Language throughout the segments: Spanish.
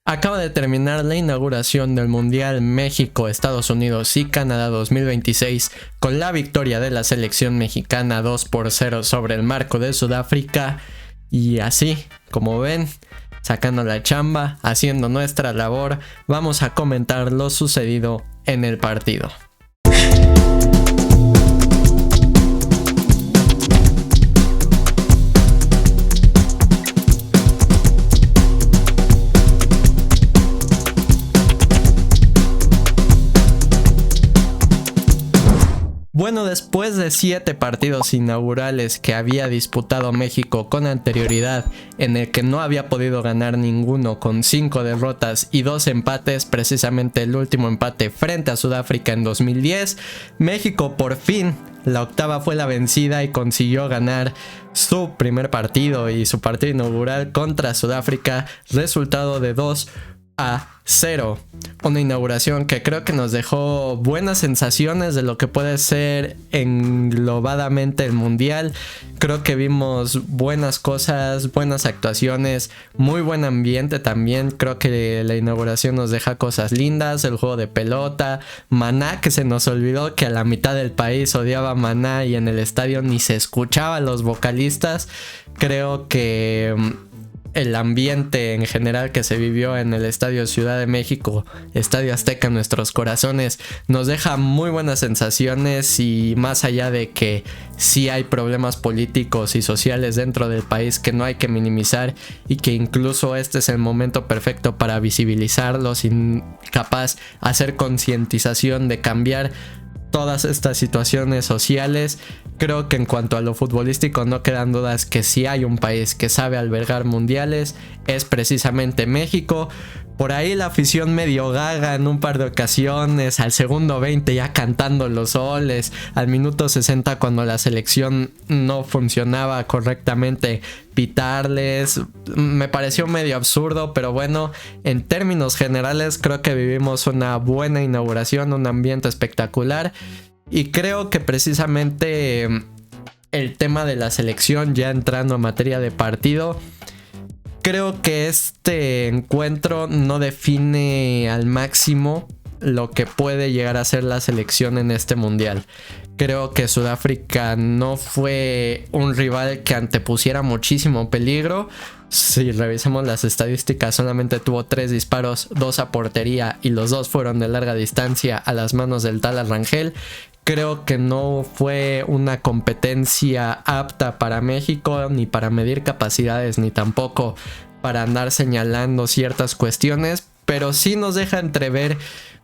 Acaba de terminar la inauguración del Mundial México, Estados Unidos y Canadá 2026 con la victoria de la selección mexicana 2-0 sobre el marco de Sudáfrica. Y así, como ven, sacando la chamba, haciendo nuestra labor, vamos a comentar lo sucedido en el partido. Bueno, después de 7 partidos inaugurales que había disputado México con anterioridad, en el que no había podido ganar ninguno, con 5 derrotas y 2 empates, precisamente el último empate frente a Sudáfrica en 2010, México por fin, la octava fue la vencida y consiguió ganar su primer partido y su partido inaugural contra Sudáfrica, resultado de 2-0. Una inauguración que creo que nos dejó buenas sensaciones de lo que puede ser englobadamente el mundial. Creo que vimos buenas cosas, buenas actuaciones, muy buen ambiente también. Creo que la inauguración nos deja cosas lindas, el juego de pelota, Maná, que se nos olvidó que a la mitad del país odiaba Maná y en el estadio ni se escuchaba a los vocalistas. Creo que el ambiente en general que se vivió en el Estadio Ciudad de México, Estadio Azteca en nuestros corazones, nos deja muy buenas sensaciones, y más allá de que sí hay problemas políticos y sociales dentro del país que no hay que minimizar, y que incluso este es el momento perfecto para visibilizarlos y capaz hacer concientización de cambiar todas estas situaciones sociales. Creo que en cuanto a lo futbolístico no quedan dudas que si hay un país que sabe albergar mundiales es precisamente México. Por ahí la afición medio gaga en un par de ocasiones, al segundo 20 ya cantando los goles, al minuto 60 cuando la selección no funcionaba correctamente pitarles. Me pareció medio absurdo, pero bueno, en términos generales creo que vivimos una buena inauguración, un ambiente espectacular, y creo que precisamente el tema de la selección, ya entrando a materia de partido, creo que este encuentro no define al máximo lo que puede llegar a ser la selección en este mundial. Creo que Sudáfrica no fue un rival que antepusiera muchísimo peligro. Si revisamos las estadísticas, solamente tuvo 3 disparos, 2 a portería, y los 2 fueron de larga distancia a las manos del Tala Rangel. Creo que no fue una competencia apta para México, ni para medir capacidades, ni tampoco para andar señalando ciertas cuestiones, pero sí nos deja entrever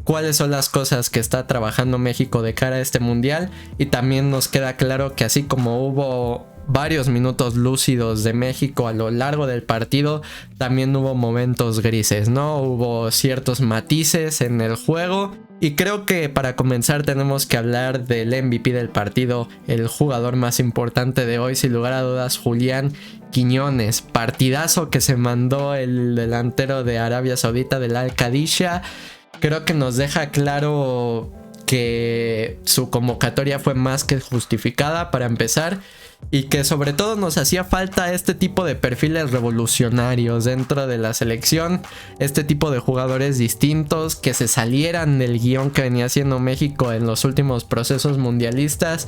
cuáles son las cosas que está trabajando México de cara a este mundial, y también nos queda claro que así como hubo varios minutos lúcidos de México a lo largo del partido, también hubo momentos grises, ¿no? Hubo ciertos matices en el juego. Y creo que para comenzar tenemos que hablar del MVP del partido, el jugador más importante de hoy, sin lugar a dudas, Julián Quiñones. Partidazo que se mandó el delantero de Arabia Saudita, del Al-Qadisiyah. Creo que nos deja claro que su convocatoria fue más que justificada, para empezar, y que sobre todo nos hacía falta este tipo de perfiles revolucionarios dentro de la selección, este tipo de jugadores distintos que se salieran del guión que venía haciendo México en los últimos procesos mundialistas.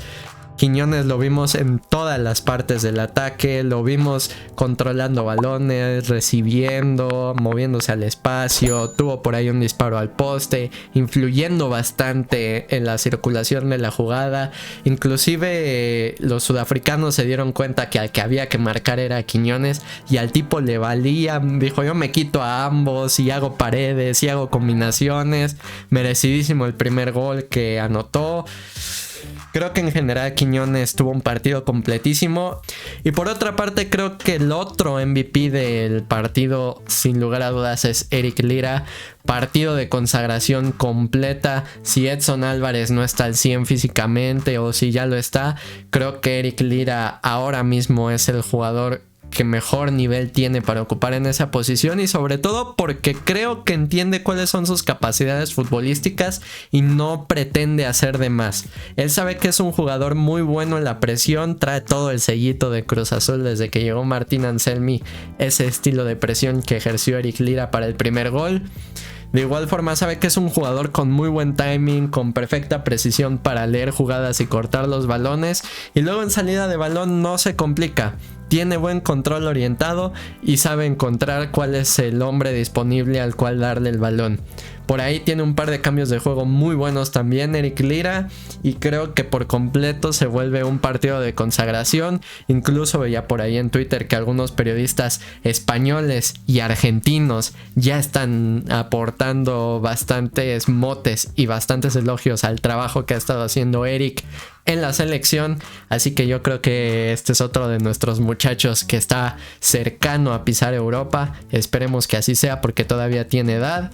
Quiñones lo vimos en todas las partes del ataque, lo vimos controlando balones, recibiendo, moviéndose al espacio, tuvo por ahí un disparo al poste, influyendo bastante en la circulación de la jugada. Inclusive los sudafricanos se dieron cuenta que al que había que marcar era a Quiñones, y al tipo le valía, dijo: yo me quito a ambos y hago paredes y hago combinaciones. Merecidísimo el primer gol que anotó. Creo que en general Quiñones tuvo un partido completísimo. Y por otra parte, creo que el otro MVP del partido, sin lugar a dudas, es Eric Lira. Partido de consagración completa. Si Edson Álvarez no está al 100 físicamente, o si ya lo está, creo que Eric Lira ahora mismo es el jugador que mejor nivel tiene para ocupar en esa posición, y sobre todo porque creo que entiende cuáles son sus capacidades futbolísticas y no pretende hacer de más. Él sabe que es un jugador muy bueno en la presión, trae todo el sellito de Cruz Azul desde que llegó Martín Anselmi, ese estilo de presión que ejerció Eric Lira para el primer gol. De igual forma sabe que es un jugador con muy buen timing, con perfecta precisión para leer jugadas y cortar los balones, y luego en salida de balón no se complica. Tiene buen control orientado y sabe encontrar cuál es el hombre disponible al cual darle el balón. Por ahí tiene un par de cambios de juego muy buenos también Eric Lira, y creo que por completo se vuelve un partido de consagración. Incluso veía por ahí en Twitter que algunos periodistas españoles y argentinos ya están aportando bastantes motes y bastantes elogios al trabajo que ha estado haciendo Eric en la selección, así que yo creo que este es otro de nuestros muchachos que está cercano a pisar Europa. Esperemos que así sea porque todavía tiene edad.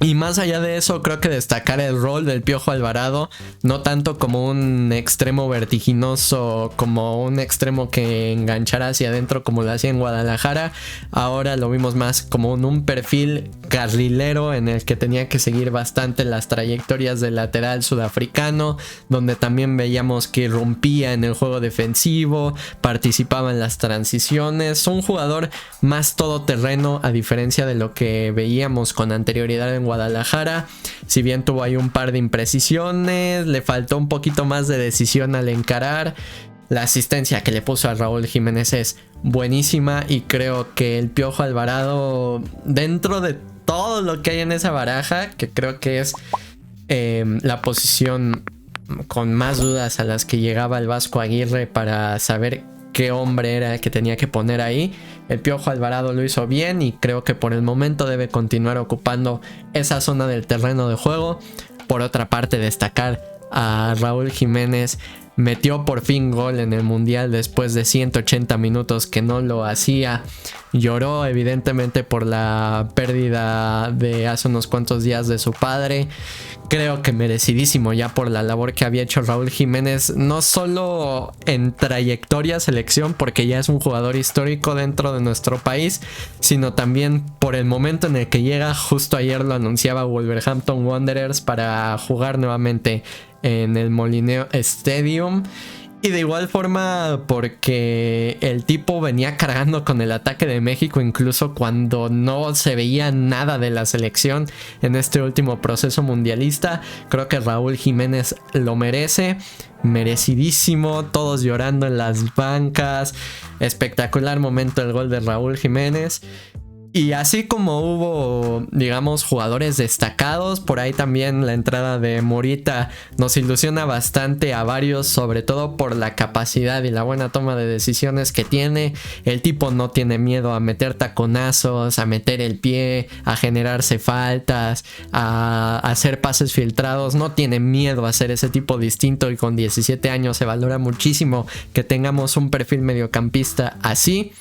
Y más allá de eso, creo que destacar el rol del Piojo Alvarado, no tanto como un extremo vertiginoso, como un extremo que enganchara hacia adentro como lo hacía en Guadalajara. Ahora lo vimos más como un perfil carrilero en el que tenía que seguir bastante las trayectorias del lateral sudafricano, donde también veíamos que irrumpía en el juego defensivo, participaba en las transiciones. Un jugador más todoterreno a diferencia de lo que veíamos con anterioridad en Guadalajara. Si bien tuvo ahí un par de imprecisiones, le faltó un poquito más de decisión al encarar. La asistencia que le puso a Raúl Jiménez es buenísima, y creo que el Piojo Alvarado, dentro de todo lo que hay en esa baraja, que creo que es la posición con más dudas a las que llegaba el Vasco Aguirre para saber qué hombre era el que tenía que poner ahí, el Piojo Alvarado lo hizo bien, y creo que por el momento debe continuar ocupando esa zona del terreno de juego. Por otra parte, destacar a Raúl Jiménez. Metió por fin gol en el Mundial después de 180 minutos que no lo hacía. Lloró evidentemente por la pérdida de hace unos cuantos días de su padre. Creo que merecidísimo ya por la labor que había hecho Raúl Jiménez, no solo en trayectoria selección, porque ya es un jugador histórico dentro de nuestro país, sino también por el momento en el que llega. Justo ayer lo anunciaba Wolverhampton Wanderers para jugar nuevamente en el Molineux Stadium. Y de igual forma porque el tipo venía cargando con el ataque de México incluso cuando no se veía nada de la selección en este último proceso mundialista. Creo que Raúl Jiménez lo merece, merecidísimo, todos llorando en las bancas. Espectacular momento el gol de Raúl Jiménez. Y así como hubo, digamos, jugadores destacados, por ahí también la entrada de Morita nos ilusiona bastante a varios, sobre todo por la capacidad y la buena toma de decisiones que tiene. El tipo no tiene miedo a meter taconazos, a meter el pie, a generarse faltas, a hacer pases filtrados. No tiene miedo a hacer ese tipo distinto, y con 17 años se valora muchísimo que tengamos un perfil mediocampista así.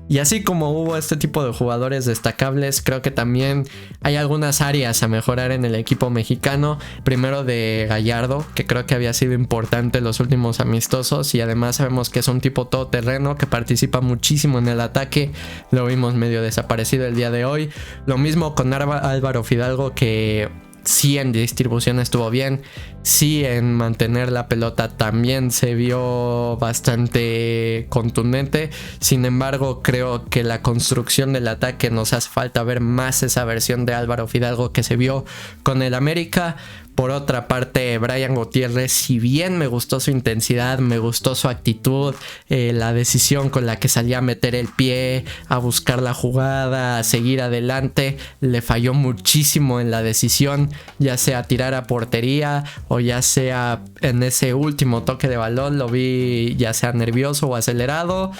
Y así como hubo este tipo de jugadores destacables, creo que también hay algunas áreas a mejorar en el equipo mexicano. Primero de Gallardo, que creo que había sido importante en los últimos amistosos, y además sabemos que es un tipo todoterreno que participa muchísimo en el ataque. Lo vimos medio desaparecido el día de hoy. Lo mismo con Álvaro Fidalgo, que sí en distribución estuvo bien, sí en mantener la pelota también se vio bastante contundente. Sin embargo, creo que la construcción del ataque nos hace falta ver más esa versión de Álvaro Fidalgo que se vio con el América. Por otra parte, Brian Gutiérrez, si bien me gustó su intensidad, me gustó su actitud, la decisión con la que salía a meter el pie, a buscar la jugada, a seguir adelante, le falló muchísimo en la decisión, ya sea tirar a portería o ya sea en ese último toque de balón, lo vi ya sea nervioso o acelerado.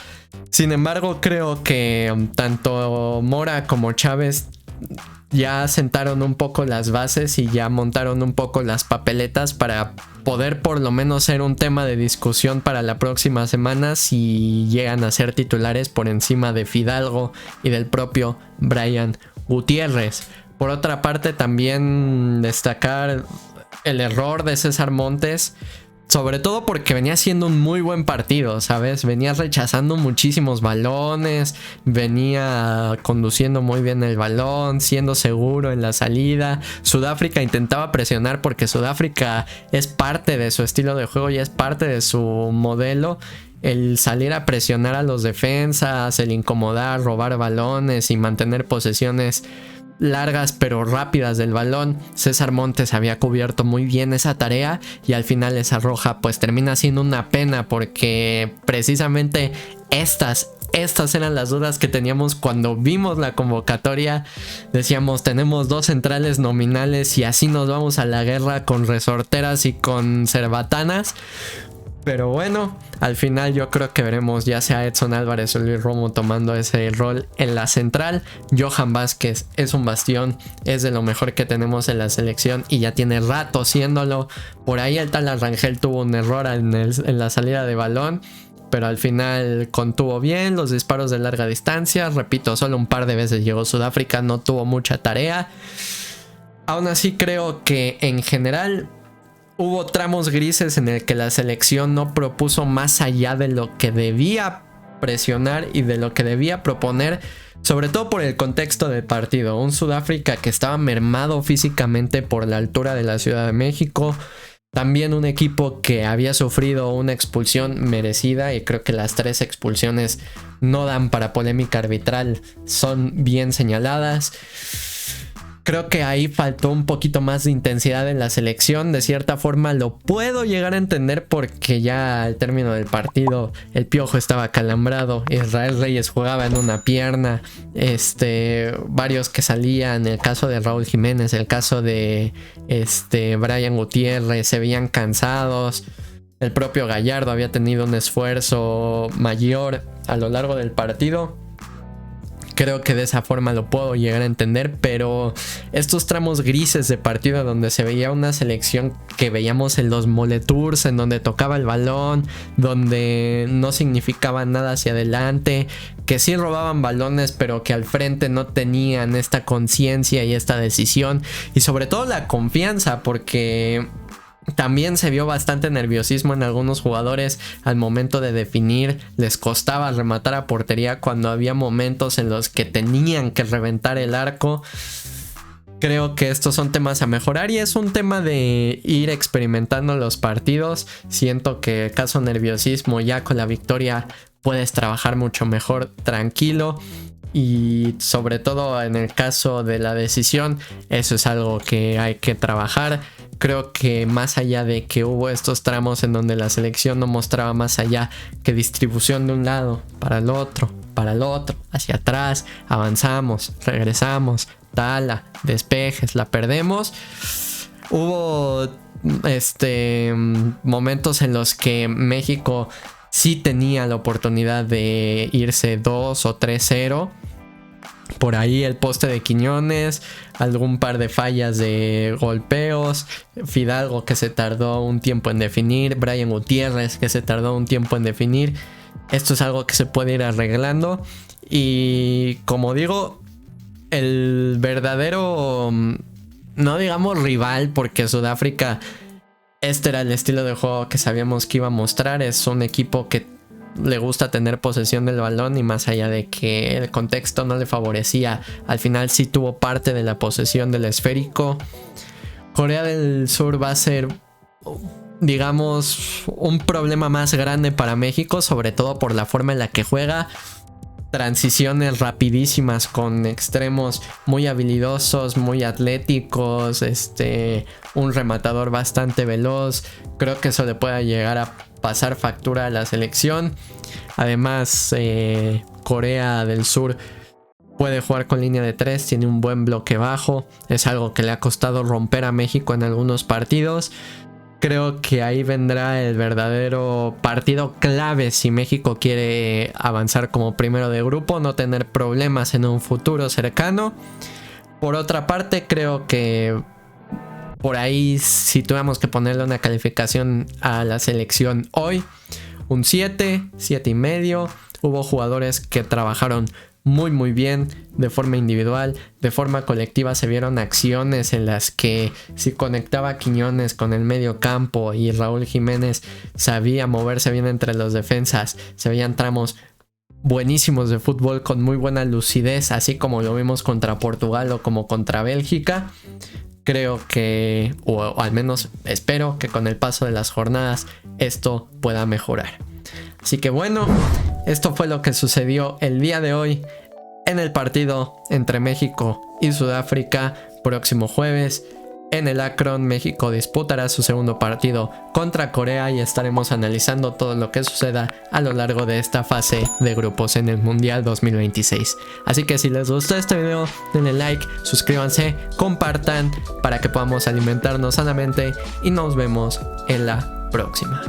Sin embargo, creo que tanto Mora como Chávez ya sentaron un poco las bases y ya montaron un poco las papeletas para poder por lo menos ser un tema de discusión para la próxima semana si llegan a ser titulares por encima de Fidalgo y del propio Brian Gutiérrez. Por otra parte, también destacar el error de César Montes. Sobre todo porque venía siendo un muy buen partido, ¿sabes? Venía rechazando muchísimos balones, venía conduciendo muy bien el balón, siendo seguro en la salida. Sudáfrica intentaba presionar porque Sudáfrica es parte de su estilo de juego y es parte de su modelo. El salir a presionar a los defensas, el incomodar, robar balones y mantener posesiones largas pero rápidas del balón. César Montes había cubierto muy bien esa tarea y al final esa roja pues termina siendo una pena porque precisamente estas eran las dudas que teníamos cuando vimos la convocatoria. Decíamos, tenemos 2 centrales nominales y así nos vamos a la guerra con resorteras y con cerbatanas. Pero bueno, al final yo creo que veremos ya sea Edson Álvarez o Luis Romo tomando ese rol en la central. Johan Vázquez es un bastión, es de lo mejor que tenemos en la selección y ya tiene rato siéndolo. Por ahí el tal Arrangel tuvo un error en la salida de balón, pero al final contuvo bien los disparos de larga distancia. Repito, solo un par de veces llegó Sudáfrica, no tuvo mucha tarea. Aún así creo que en general hubo tramos grises en el que la selección no propuso más allá de lo que debía presionar y de lo que debía proponer, sobre todo por el contexto del partido. Un Sudáfrica que estaba mermado físicamente por la altura de la Ciudad de México. También un equipo que había sufrido una expulsión merecida y creo que las 3 expulsiones no dan para polémica arbitral, son bien señaladas. Creo que ahí faltó un poquito más de intensidad en la selección. De cierta forma lo puedo llegar a entender porque ya al término del partido el Piojo estaba acalambrado. Israel Reyes jugaba en una pierna. Varios que salían. El caso de Raúl Jiménez, el caso de Brian Gutiérrez, se veían cansados. El propio Gallardo había tenido un esfuerzo mayor a lo largo del partido. Creo que de esa forma lo puedo llegar a entender, pero estos tramos grises de partido donde se veía una selección que veíamos en los moletours, en donde tocaba el balón, donde no significaba nada hacia adelante, que sí robaban balones, pero que al frente no tenían esta conciencia y esta decisión, y sobre todo la confianza, porque también se vio bastante nerviosismo en algunos jugadores al momento de definir. Les costaba rematar a portería cuando había momentos en los que tenían que reventar el arco. Creo que estos son temas a mejorar y es un tema de ir experimentando los partidos. Siento que caso nerviosismo, ya con la victoria puedes trabajar mucho mejor tranquilo. Y sobre todo en el caso de la decisión, eso es algo que hay que trabajar. Creo que más allá de que hubo estos tramos en donde la selección no mostraba más allá que distribución de un lado para el otro, hacia atrás, avanzamos, regresamos, tala, despejes, la perdemos. Hubo momentos en los que México sí tenía la oportunidad de irse 2 o 3-0. Por ahí el poste de Quiñones, algún par de fallas de golpeos, Fidalgo que se tardó un tiempo en definir, Brian Gutiérrez que se tardó un tiempo en definir. Esto es algo que se puede ir arreglando y, como digo, el verdadero, no digamos rival, porque Sudáfrica, era el estilo de juego que sabíamos que iba a mostrar. Es un equipo que le gusta tener posesión del balón y más allá de que el contexto no le favorecía, al final sí tuvo parte de la posesión del esférico. Corea del Sur va a ser, digamos, un problema más grande para México, sobre todo por la forma en la que juega. Transiciones rapidísimas con extremos muy habilidosos, muy atléticos, un rematador bastante veloz. Creo que eso le puede llegar a pasar factura a la selección. Además, Corea del Sur puede jugar con línea de 3, tiene un buen bloque bajo. Es algo que le ha costado romper a México en algunos partidos. Creo que ahí vendrá el verdadero partido clave si México quiere avanzar como primero de grupo, no tener problemas en un futuro cercano. Por otra parte, creo que por ahí, si tuviéramos que ponerle una calificación a la selección hoy, un 7, 7.5. Hubo jugadores que trabajaron muy bien de forma individual. De forma colectiva se vieron acciones en las que si conectaba Quiñones con el medio campo y Raúl Jiménez sabía moverse bien entre los defensas, se veían tramos buenísimos de fútbol con muy buena lucidez, así como lo vimos contra Portugal o como contra Bélgica. Creo que, o al menos espero que con el paso de las jornadas esto pueda mejorar. Así que bueno, esto fue lo que sucedió el día de hoy en el partido entre México y Sudáfrica. Próximo jueves en el Akron, México disputará su segundo partido contra Corea y estaremos analizando todo lo que suceda a lo largo de esta fase de grupos en el Mundial 2026. Así que si les gustó este video, denle like, suscríbanse, compartan para que podamos alimentarnos sanamente y nos vemos en la próxima.